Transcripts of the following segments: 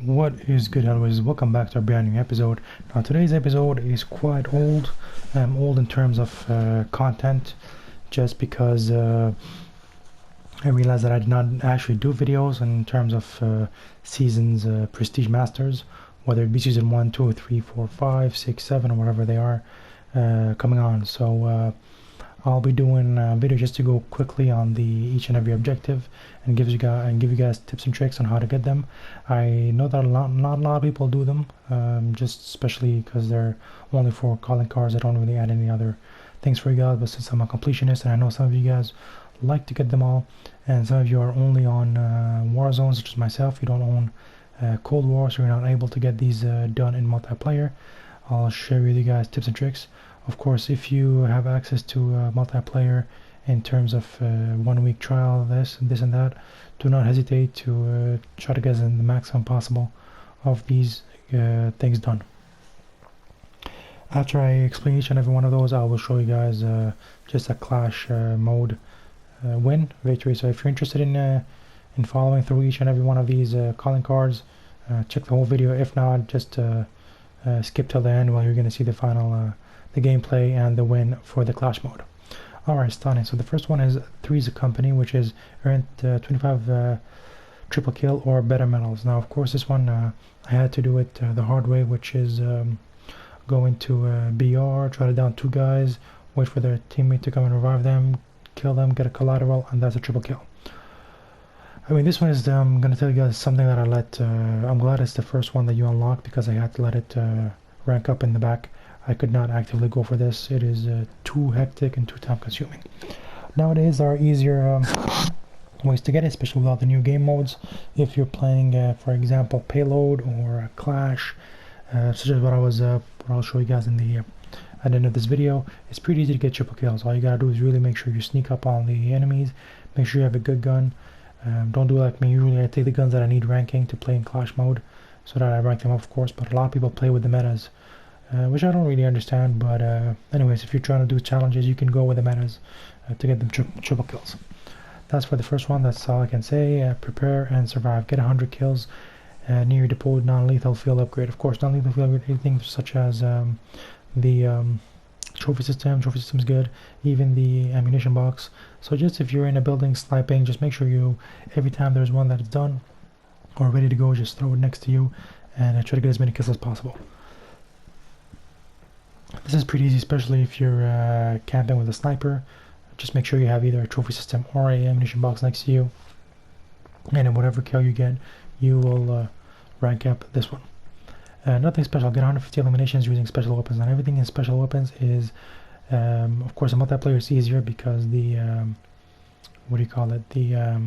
What is good, always? Welcome back to a brand new episode. Now today's episode is quite old, old in terms of content, just because I realized that I did not actually do videos in terms of seasons, Prestige Masters, whether it be season 1, 2, 3, 4, 5, 6, 7, or whatever they are coming on. So I'll be doing a video just to go quickly on each and every objective and give you guys tips and tricks on how to get them. I know that not a lot of people do them, just especially because they're only for calling cards. I don't really add any other things for you guys, but since I'm a completionist and I know some of you guys like to get them all, and some of you are only on Warzone, such as myself, you don't own Cold War, so you're not able to get these done in multiplayer. I'll share with you guys tips and tricks. Of course, if you have access to multiplayer in terms of 1 week trial, this and that, do not hesitate to try to get the maximum possible of these things done. After I explain each and every one of those, I will show you guys just a clash mode win victory. So if you're interested in following through each and every one of these calling cards, check the whole video. If not, just skip till the end while you're going to see the final the gameplay and the win for the clash mode. Alright, starting. So the first one is Three's Company, which is earned 25 triple kill or better medals. Now, of course, this one I had to do it the hard way, which is go into BR, try to down 2 guys, wait for their teammate to come and revive them, kill them, get a collateral, and that's a triple kill. I mean, this one is, I'm going to tell you guys something that I'm glad it's the first one that you unlock, because I had to let it rank up in the back. I could not actively go for this. It is too hectic and too time consuming. Nowadays there are easier ways to get it, especially with all the new game modes. If you're playing, for example, Payload or Clash, such as what I'll show you guys in the at the end of this video, it's pretty easy to get triple kills. All you gotta do is really make sure you sneak up on the enemies, make sure you have a good gun. Don't do like me. Usually I take the guns that I need ranking to play in Clash mode, so that I rank them up, of course, but a lot of people play with the metas. Which I don't really understand, but anyways, if you're trying to do challenges, you can go with the metas to get them triple kills. That's for the first one. That's all I can say. Prepare and survive. Get 100 kills near your deployed non-lethal field upgrade. Of course, non-lethal field upgrade, anything such as the trophy system. Trophy system is good. Even the ammunition box. So just if you're in a building sniping, just make sure you, every time there's one that is done or ready to go, just throw it next to you and try to get as many kills as possible. This is pretty easy, especially if you're camping with a sniper. Just make sure you have either a trophy system or a ammunition box next to you, and in whatever kill you get, you will rank up this one. Nothing special. Get 150 eliminations using special weapons, and everything in special weapons is, of course, a multiplayer is easier because the what do you call it? The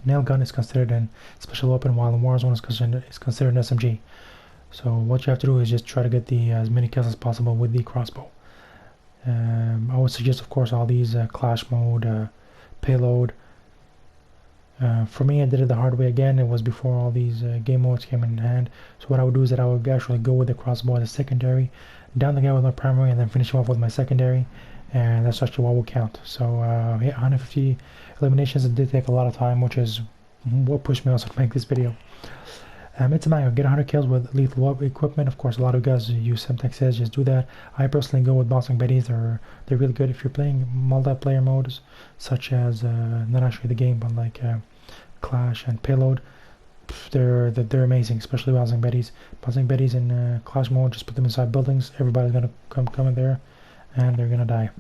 nail gun is considered a special weapon, while the Warzone is considered an SMG. So what you have to do is just try to get as many kills as possible with the crossbow. I would suggest, of course, all these clash mode, payload. For me, I did it the hard way again. It was before all these game modes came in hand. So what I would do is that I would actually go with the crossbow as a secondary, down the guy with my primary, and then finish him off with my secondary. And that's actually what will count. So yeah, 150 eliminations. It did take a lot of time, which is what pushed me also to make this video. It's a manual. Get 100 kills with lethal equipment. Of course, a lot of guys use Semtex, just do that. I personally go with bouncing Betties. They're really good if you're playing multiplayer modes, such as not actually the game, but like Clash and Payload. They're amazing, especially bouncing Betties. Bouncing Betties in Clash mode, just put them inside buildings. Everybody's gonna come in there, and they're gonna die.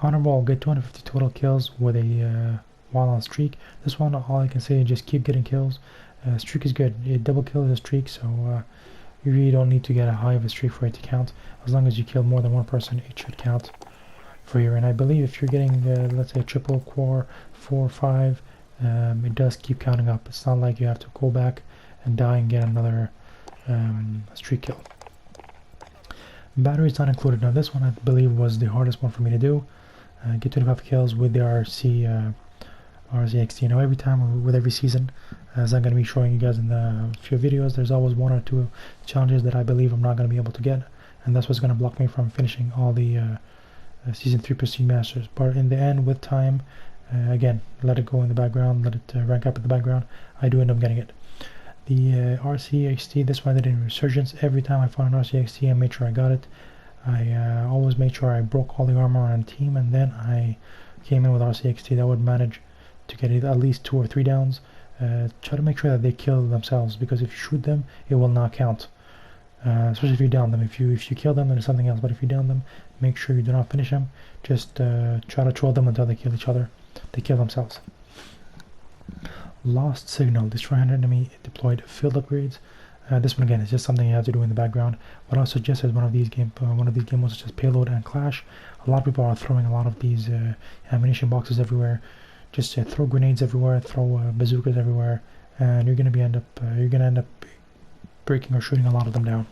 Honor roll. Get 250 total kills with a while on streak. This one, all I can say is just keep getting kills. Streak is good. A double kill is a streak, so you really don't need to get a high of a streak for it to count. As long as you kill more than one person, it should count for you. And I believe if you're getting, let's say, triple, core, 4, 5, it does keep counting up. It's not like you have to go back and die and get another streak kill. Batteries not included. Now this one I believe was the hardest one for me to do. Get 25 kills with the RZXT. Now every time with every season, as I'm going to be showing you guys in the few videos, there's always 1 or 2 challenges that I believe I'm not going to be able to get, and that's what's going to block me from finishing all the season 3 Prestige Masters. But in the end, with time, again, let it go in the background, let it rank up in the background, I do end up getting it. The RCXT, this one I did in Resurgence. Every time I found an RCXT, I made sure I got it. I always made sure I broke all the armor on a team, and then I came in with RCXT that would manage to get at least 2 or 3 downs. Try to make sure that they kill themselves, because if you shoot them, it will not count. Especially if you down them. If you kill them, then it's something else. But if you down them, make sure you do not finish them. Just try to troll them until they kill each other. They kill themselves. Lost signal. Destroy 100 enemy deployed field upgrades. This one again is just something you have to do in the background. What I suggest is one of these game modes such as Payload and Clash. A lot of people are throwing a lot of these ammunition boxes everywhere. Just throw grenades everywhere, throw bazookas everywhere, and you're gonna end up breaking or shooting a lot of them down.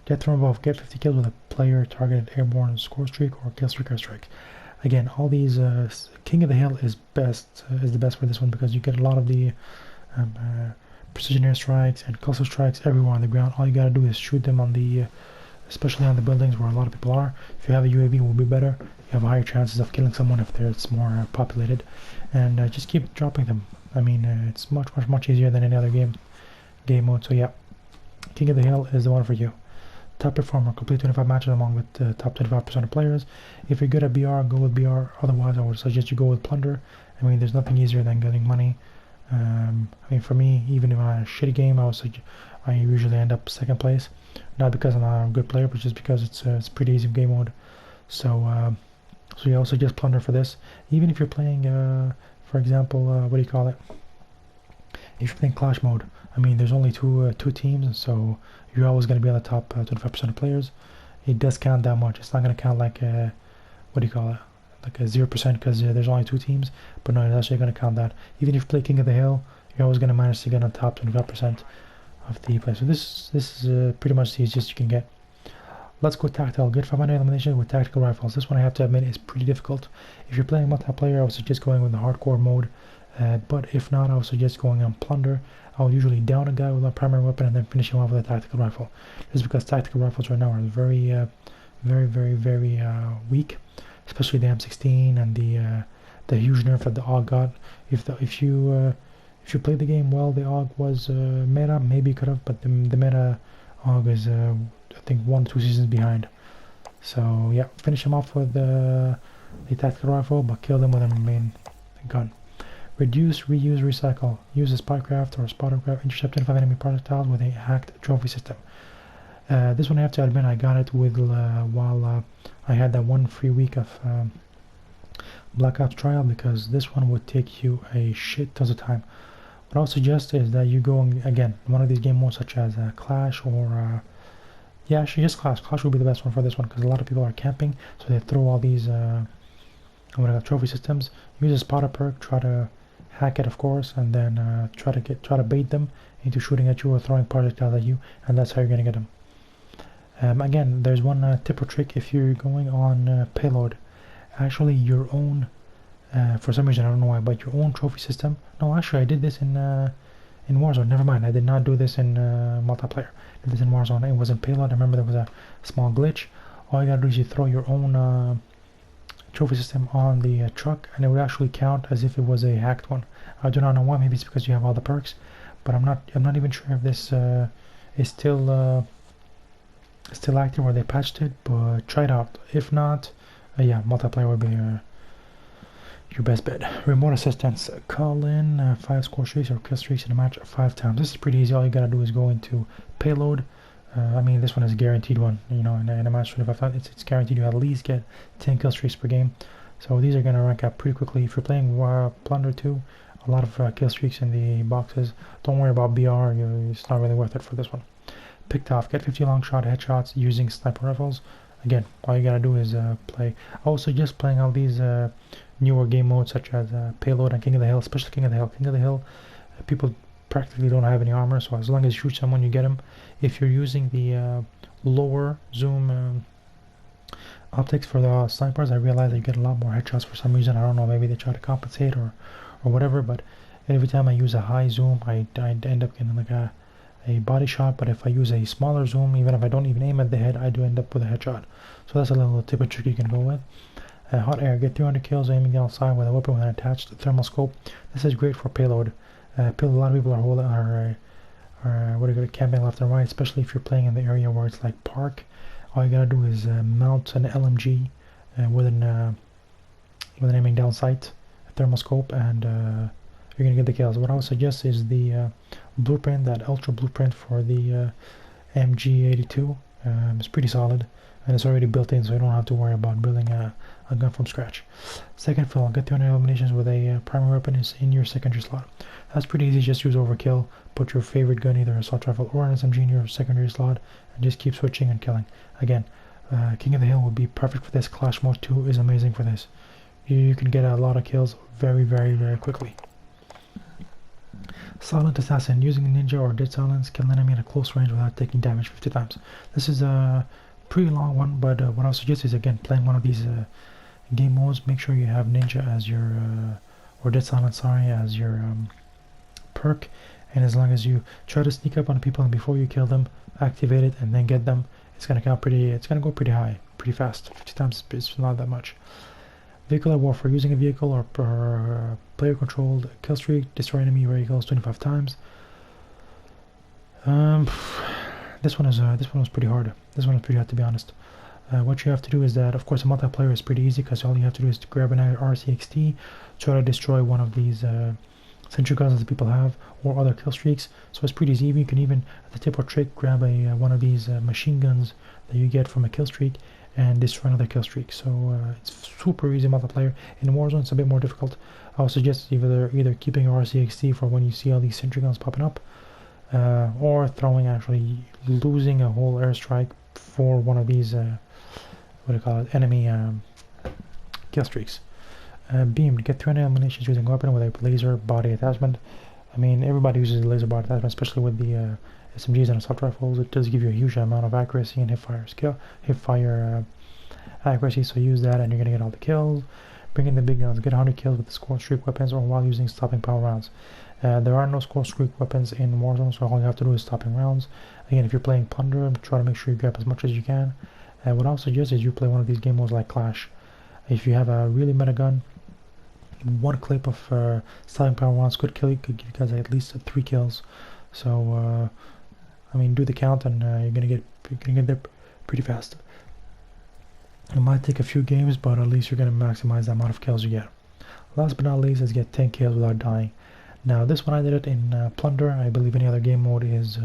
Death from above. Get 50 kills with a player targeted airborne score streak or kill streak or strike. Again, all these King of the Hill is the best for this one, because you get a lot of the precision airstrikes and cluster strikes everywhere on the ground. All you gotta do is shoot them on the especially on the buildings where a lot of people are. If you have a UAV, it will be better. You have higher chances of killing someone if it's more populated, and just keep dropping them. I mean, it's much easier than any other game mode. So yeah, King of the Hill is the one for you. Top performer, complete 25 matches among with the top 25% of players. If you're good at BR, go with BR. Otherwise, I would suggest you go with Plunder. I mean, there's nothing easier than getting money. I mean, for me, even if I'm on a shitty game, I usually end up second place. Not because I'm not a good player, but just because it's pretty easy game mode. So you also suggest Plunder for this. Even if you're playing, for example, what do you call it? If you're playing Clash mode, I mean, there's only two teams, so you're always going to be on the top 25% of players. It does count that much. It's not going to count like what do you call it? Like a 0%, because there's only 2 teams. But no, it's actually going to count that. Even if you play King of the Hill, you're always going to manage to get on the top 25% of the play. So this is pretty much the easiest you can get. Let's go tactical. Get 500 elimination with tactical rifles. This one, I have to admit, is pretty difficult. If you're playing multiplayer, I would suggest going with the hardcore mode. But if not, I would suggest going on Plunder. I would usually down a guy with a primary weapon and then finish him off with a tactical rifle. Just because tactical rifles right now are very weak, especially the M16 and the huge nerf that the AUG got. If you played the game well, the AUG was meta. Maybe you could have, but the meta AUG is I think 1 or 2 seasons behind. So yeah, finish him off with the tactical rifle, but kill them with a main gun. Reduce, reuse, recycle. Use a spycraft or a spottercraft. Intercept 25 enemy projectiles with a hacked trophy system. This one, I have to admit, I got it with while I had that 1 free week of Black Ops trial, because this one would take you a shit tons of time. What I'll suggest is that you go again one of these game modes such as Clash or yeah, actually just Clash. Clash will be the best one for this one, because a lot of people are camping, so they throw all these trophy systems. Use a spotter perk, try to hack it, of course, and then try to bait them into shooting at you or throwing projectiles at you, and that's how you're gonna get them. Again, there's one tip or trick if you're going on Payload. Actually, your own, for some reason I don't know why, but your own trophy system. No, actually, I did this in Warzone. Never mind, I did not do this in multiplayer. I did this in Warzone. It was in Payload. I remember there was a small glitch. All you gotta do is you throw your own trophy system on the truck, and it would actually count as if it was a hacked one. I do not know why. Maybe it's because you have all the perks, but I'm not even sure if this is still active or they patched it. But try it out. If not, yeah, multiplayer would be your best bet. Remote assistance. Call in 5 score streaks or kill streaks in a match 5 times. This is pretty easy. All you gotta do is go into Payload. I mean, this one is a guaranteed one. You know, in a match 25 times, it's guaranteed you at least get 10 kill streaks per game. So these are gonna rank up pretty quickly. If you're playing Plunder 2, a lot of kill streaks in the boxes. Don't worry about BR. It's not really worth it for this one. Picked off. Get 50 long shot headshots using sniper rifles. Again, all you gotta do is play. Also, just playing all these newer game modes such as Payload and King of the Hill, especially King of the Hill. King of the Hill, people practically don't have any armor, so as long as you shoot someone, you get them. If you're using the lower zoom optics for the snipers, I realize that you get a lot more headshots for some reason. I don't know, maybe they try to compensate or whatever, but every time I use a high zoom, I end up getting like a body shot. But if I use a smaller zoom, even if I don't even aim at the head, I do end up with a headshot. So that's a little tip and trick you can go with. Hot air. Get 300 kills aiming outside with a weapon with an attached thermal scope. This is great for Payload. A lot of people are or what do you call it, camping left and right, especially if you're playing in the area where it's like park. All you gotta do is mount an LMG with an aiming down sight, a thermal scope, and you're gonna get the kills. What I would suggest is the blueprint, that ultra blueprint for the MG82. It's pretty solid, and it's already built in, so you don't have to worry about building a gun from scratch. Second fill, get 200 eliminations with a primary weapon is in your secondary slot. That's pretty easy, just use overkill, put your favorite gun, either assault rifle or an SMG in your secondary slot, and just keep switching and killing. Again, King of the Hill would be perfect for this. Clash Mode 2 is amazing for this. You can get a lot of kills very, very, very quickly. Silent Assassin, using Ninja or Dead Silence, kill an enemy at a close range without taking damage 50 times. This is a pretty long one, but what I suggest is, again, playing one of these game modes. Make sure you have Ninja as your, or Dead Silence, sorry, as your perk, and as long as you try to sneak up on people and before you kill them, activate it and then get them, it's gonna go pretty high, pretty fast. 50 times is not that much. Vehicular warfare, using a vehicle or player controlled kill streak, destroy enemy vehicles 25 times. This one was pretty hard. This one is pretty hard, to be honest. What you have to do is that, of course, a multiplayer is pretty easy because all you have to do is to grab an RCXT, try to destroy one of these sentry guns that people have, or other kill streaks. So it's pretty easy. You can even, at the tip or trick, grab one of these machine guns that you get from a kill streak and destroy another kill streak. So it's super easy multiplayer. In Warzone, it's a bit more difficult. I would suggest either keeping your RCXT for when you see all these sentry guns popping up, or losing a whole airstrike for one of these enemy kill streaks. Beamed, get 300 eliminations using weapon with a laser body attachment. I mean, everybody uses a laser body attachment, especially with the SMGs and assault rifles. It does give you a huge amount of accuracy and hipfire accuracy, so use that and you're gonna get all the kills. Bring in the big guns, get 100 kills with the score streak weapons or while using stopping power rounds. There are no score streak weapons in Warzone, so all you have to do is stopping rounds. Again, if you're playing Plunder, try to make sure you grab as much as you can. What I would suggest is you play one of these game modes like Clash. If you have a really meta gun, one clip of stopping power rounds could give you guys at least 3 kills. So I mean, do the count and you're gonna get there pretty fast. It might take a few games, but at least you're gonna maximize the amount of kills you get. Last but not least is get 10 kills without dying. Now this one I did it in Plunder. I believe any other game mode is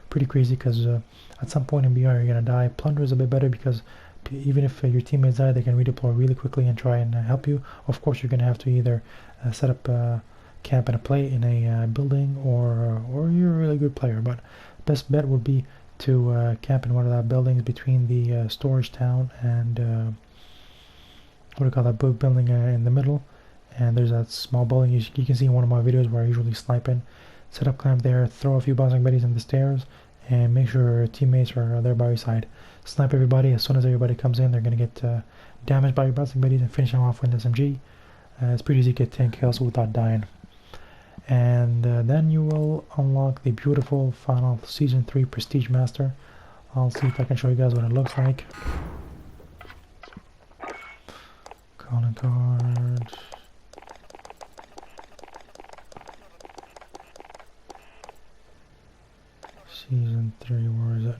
pretty crazy because at some point in BR you're gonna die. Plunder is a bit better because even if your teammates die, they can redeploy really quickly and try and help you. Of course, you're gonna have to either set up camp and a play in a building, or you're a really good player. But best bet would be to camp in one of the buildings between the storage town and what do you call that building in the middle. And there's that small building you can see in one of my videos where I usually snipe in. Set up camp there, throw a few bouncing buddies in the stairs, and make sure your teammates are there by your side. Snipe everybody. As soon as everybody comes in, they're gonna get damaged by your bouncing buddies and finish them off with an SMG. It's pretty easy to get 10 kills without dying. And then you will unlock the beautiful final Season 3 Prestige Master. I'll see if I can show you guys what it looks like. Calling card. Season 3, where is it?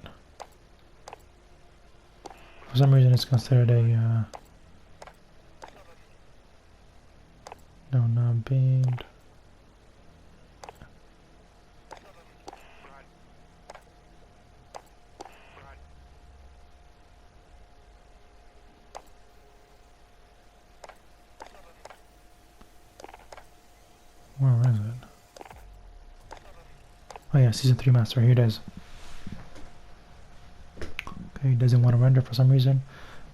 For some reason it's considered a no, not beamed. Where is it? Oh yeah, Season 3 Master, here it is. Okay, it doesn't want to render for some reason,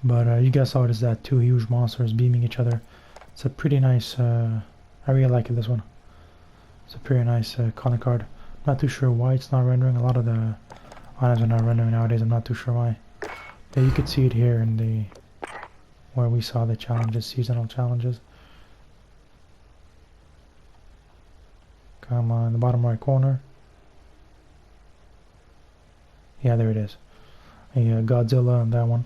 but you guys saw it as that 2 huge monsters beaming each other. It's a pretty nice, I really like it, this one. It's a pretty nice calling card. Not too sure why it's not rendering. A lot of the items are not rendering nowadays, I'm not too sure why. But you could see it here in the, where we saw the challenges, seasonal challenges. Come on, the bottom right corner. Yeah, there it is. A Godzilla on that one.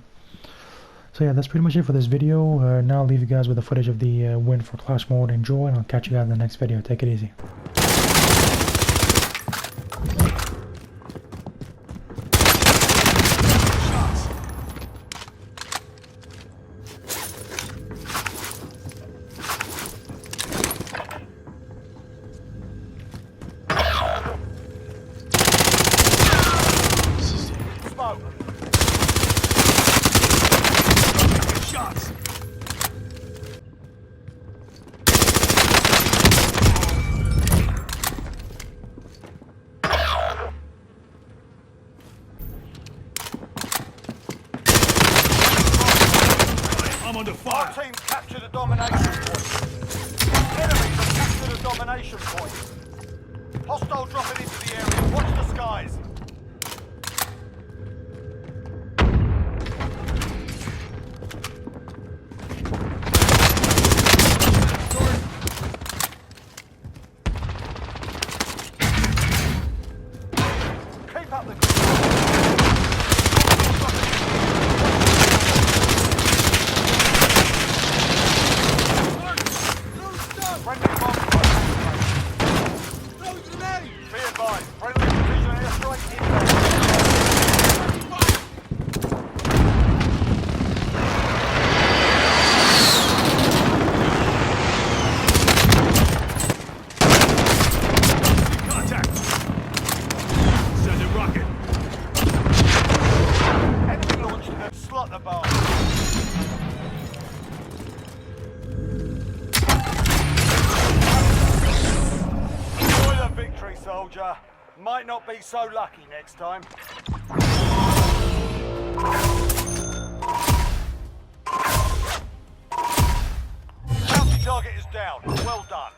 So yeah, that's pretty much it for this video. Now I'll leave you guys with the footage of the win for Clash Mode. Enjoy, and I'll catch you guys in the next video. Take it easy. under Our fire. team's captured a domination point. Enemies have captured a domination point. Hostile dropping into the area. Watch the skies. Keep up the good friendly bomb. Be advised, friendly precision airstrike inbound. Contact. Send a rocket. Enemy launched a slot the bomb. Enjoy the victory, soldier. Might not be so lucky next time. Bounty target is down. Well done.